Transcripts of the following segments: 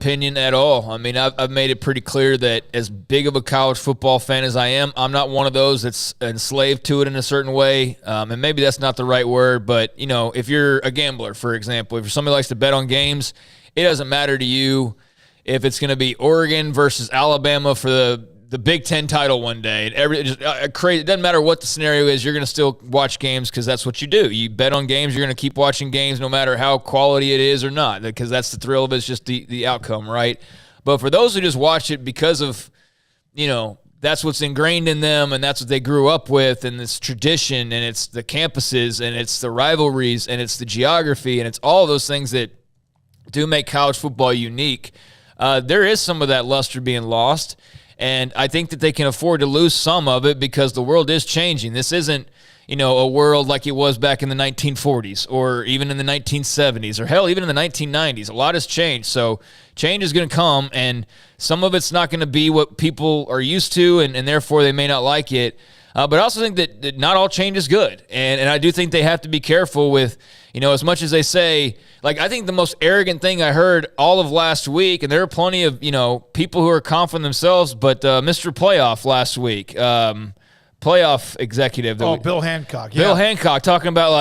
opinion at all. I mean, I've made it pretty clear that as big of a college football fan as I am, I'm not one of those that's enslaved to it in a certain way. And maybe that's not the right word, but, if you're a gambler, for example, if somebody likes to bet on games, it doesn't matter to you if it's going to be Oregon versus Alabama for the Big Ten title one day. It doesn't matter what the scenario is. You're going to still watch games because that's what you do. You bet on games. You're going to keep watching games no matter how quality it is or not, because that's the thrill of it. It's just the outcome, right? But for those who just watch it because of, that's what's ingrained in them and that's what they grew up with, and it's tradition, and it's the campuses, and it's the rivalries, and it's the geography, and it's all those things that do make college football unique. There is some of that luster being lost. And I think that they can afford to lose some of it because the world is changing. This isn't, a world like it was back in the 1940s or even in the 1970s or, hell, even in the 1990s. A lot has changed. So change is going to come, and some of it's not going to be what people are used to, and therefore they may not like it. But I also think that not all change is good. And I do think they have to be careful with, as much as they say, I think the most arrogant thing I heard all of last week, and there are plenty of, people who are confident themselves, but Mr. Playoff last week, playoff executive. Bill Hancock. Bill Hancock talking about,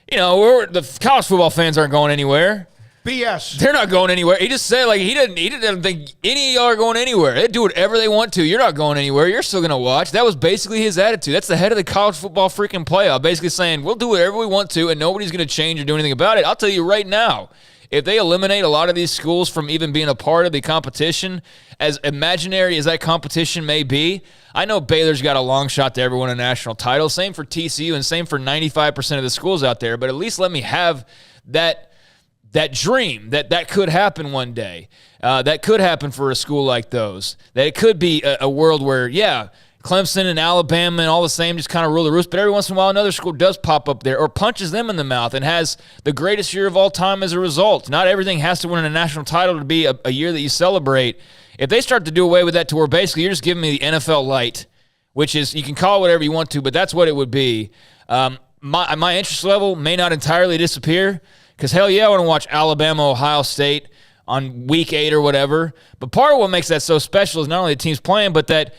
the college football fans aren't going anywhere. BS. They're not going anywhere. He just said, he didn't think any of y'all are going anywhere. They do whatever they want to. You're not going anywhere. You're still going to watch. That was basically his attitude. That's the head of the college football freaking playoff, basically saying, we'll do whatever we want to, and nobody's going to change or do anything about it. I'll tell you right now, if they eliminate a lot of these schools from even being a part of the competition, as imaginary as that competition may be, I know Baylor's got a long shot to ever win a national title. Same for TCU and same for 95% of the schools out there, but at least let me have that dream that could happen one day, that could happen for a school like those, that it could be a world where, Clemson and Alabama and all the same just kind of rule the roost, but every once in a while another school does pop up there or punches them in the mouth and has the greatest year of all time as a result. Not everything has to win a national title to be a year that you celebrate. If they start to do away with that to where basically you're just giving me the NFL light, which is, you can call it whatever you want to, but that's what it would be. My interest level may not entirely disappear, because, hell yeah, I want to watch Alabama, Ohio State on week 8 or whatever. But part of what makes that so special is not only the teams playing, but that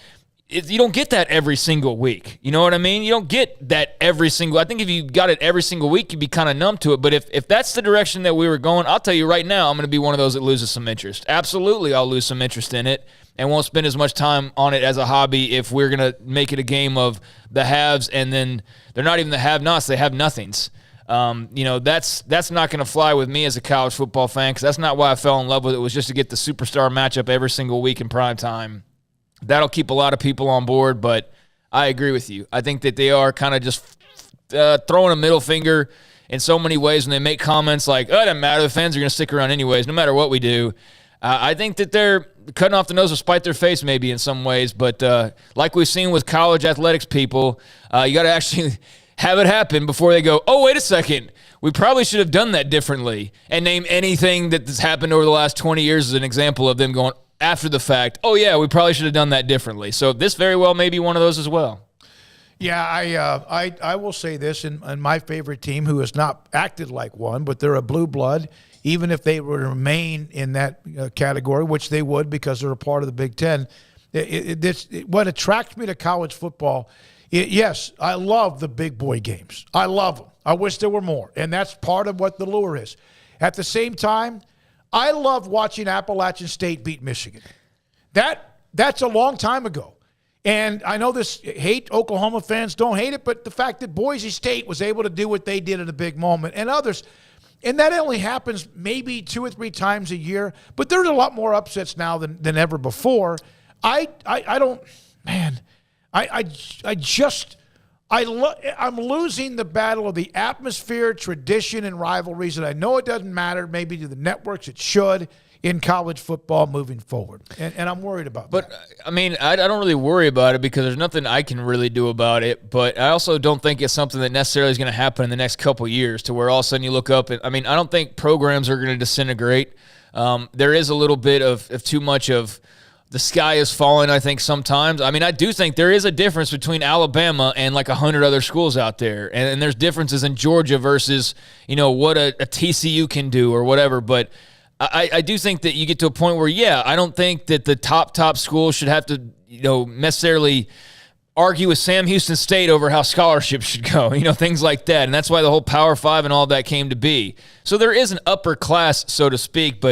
you don't get that every single week. You know what I mean? You don't get that every single – I think if you got it every single week, you'd be kind of numb to it. But if that's the direction that we were going, I'll tell you right now, I'm going to be one of those that loses some interest. Absolutely, I'll lose some interest in it and won't spend as much time on it as a hobby if we're going to make it a game of the haves, and then they're not even the have-nots, they have nothings. That's not going to fly with me as a college football fan, because that's not why I fell in love with it, was just to get the superstar matchup every single week in prime time. That'll keep a lot of people on board, but I agree with you. I think that they are kind of just throwing a middle finger in so many ways when they make comments like, oh, it doesn't matter, the fans are going to stick around anyways, no matter what we do. I think that they're cutting off the nose to spite their face maybe in some ways, but like we've seen with college athletics people, you got to actually have it happen before they go, oh, wait a second, we probably should have done that differently, and name anything that's happened over the last 20 years as an example of them going after the fact, oh, yeah, we probably should have done that differently. So this very well may be one of those as well. Yeah, I will say this, and my favorite team, who has not acted like one, but they're a blue blood, even if they would remain in that category, which they would because they're a part of the Big Ten. What attracts me to college football, yes, I love the big boy games. I love them. I wish there were more, and that's part of what the lure is. At the same time, I love watching Appalachian State beat Michigan. That's a long time ago. And I know Oklahoma fans don't hate it, but the fact that Boise State was able to do what they did at a big moment, and others, and that only happens maybe 2 or 3 times a year, but there's a lot more upsets now than ever before. I'm losing the battle of the atmosphere, tradition, and rivalries, and I know it doesn't matter maybe to the networks. It should in college football moving forward, and I'm worried about that. But, I mean, I don't really worry about it because there's nothing I can really do about it, but I also don't think it's something that necessarily is going to happen in the next couple of years to where all of a sudden you look up. I don't think programs are going to disintegrate. There is a little bit of too much of the sky is falling, I think, sometimes. I mean, I do think there is a difference between Alabama and like 100 other schools out there, and there's differences in Georgia versus, what a TCU can do or whatever, but I do think that you get to a point where, I don't think that the top schools should have to, necessarily argue with Sam Houston State over how scholarships should go, things like that. And that's why the whole Power Five and all that came to be. So there is an upper class, so to speak,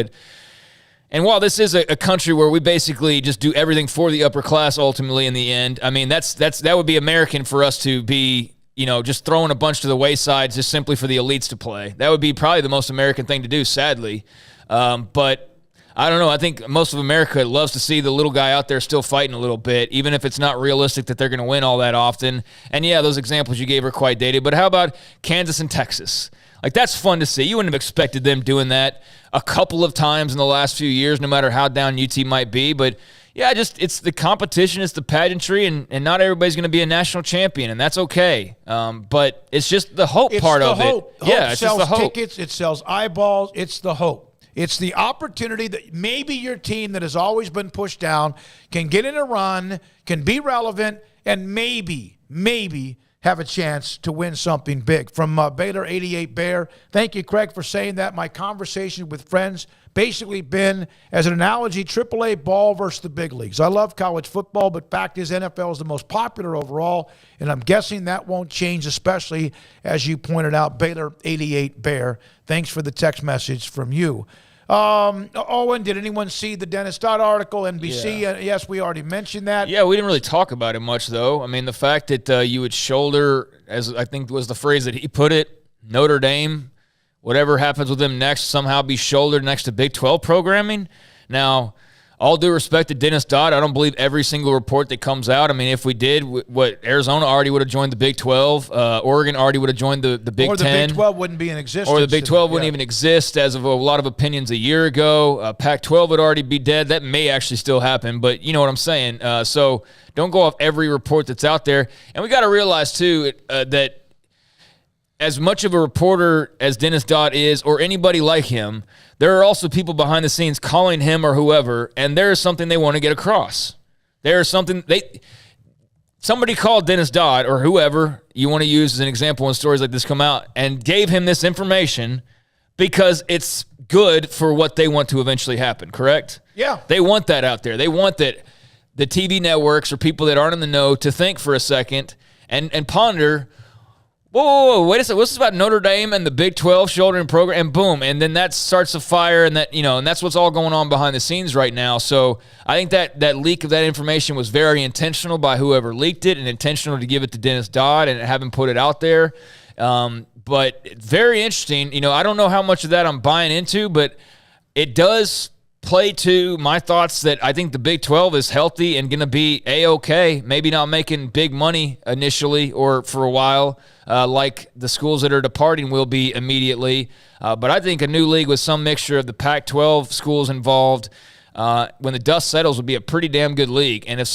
and while this is a country where we basically just do everything for the upper class ultimately in the end, I mean, that would be American for us to be, just throwing a bunch to the wayside just simply for the elites to play. That would be probably the most American thing to do, sadly. But I don't know. I think most of America loves to see the little guy out there still fighting a little bit, even if it's not realistic that they're going to win all that often. And those examples you gave are quite dated. But how about Kansas and Texas? Like, that's fun to see. You wouldn't have expected them doing that a couple of times in the last few years, no matter how down UT might be. But, it's the competition, it's the pageantry, and not everybody's going to be a national champion, and that's okay. But it's just the hope part of it. Hope It's just the sells hope. tickets. It sells eyeballs. It's the hope. It's the opportunity that maybe your team that has always been pushed down can get in a run, can be relevant, and maybe have a chance to win something big. From Baylor 88 Bear, thank you, Craig, for saying that. My conversation with friends basically been, as an analogy, AAA ball versus the big leagues. I love college football, but fact is NFL is the most popular overall, and I'm guessing that won't change, especially as you pointed out, Baylor 88 Bear. Thanks for the text message from you. Owen, did anyone see the Dennis Dodd article, NBC? Yes, we already mentioned that. Yeah, we didn't really talk about it much, though. I mean, the fact that you would shoulder, as I think was the phrase that he put it, Notre Dame, whatever happens with them next, somehow be shouldered next to Big 12 programming. Now, all due respect to Dennis Dodd, I don't believe every single report that comes out. I mean, if we did, Arizona already would have joined the Big 12. Oregon already would have joined the Big 10. Or the Big 12 wouldn't be in existence. Or the Big 12 wouldn't even exist as of a lot of opinions a year ago. Pac-12 would already be dead. That may actually still happen, but you know what I'm saying. So don't go off every report that's out there. And we got to realize, too, that as much of a reporter as Dennis Dodd is, or anybody like him, there are also people behind the scenes calling him or whoever, and there is something they want to get across. There is something somebody called Dennis Dodd or whoever you want to use as an example when stories like this come out and gave him this information because it's good for what they want to eventually happen, correct? Yeah. They want that out there. They want that the TV networks or people that aren't in the know to think for a second and ponder, whoa, wait a second. What's this about Notre Dame and the Big 12 shouldering program? And boom. And then that starts a fire, and and that's what's all going on behind the scenes right now. So I think that leak of that information was very intentional by whoever leaked it and intentional to give it to Dennis Dodd and have him put it out there. But very interesting. I don't know how much of that I'm buying into, but it does play to my thoughts that I think the Big 12 is healthy and going to be A-okay, maybe not making big money initially or for a while like the schools that are departing will be immediately. But I think a new league with some mixture of the Pac-12 schools involved when the dust settles would be a pretty damn good league. And if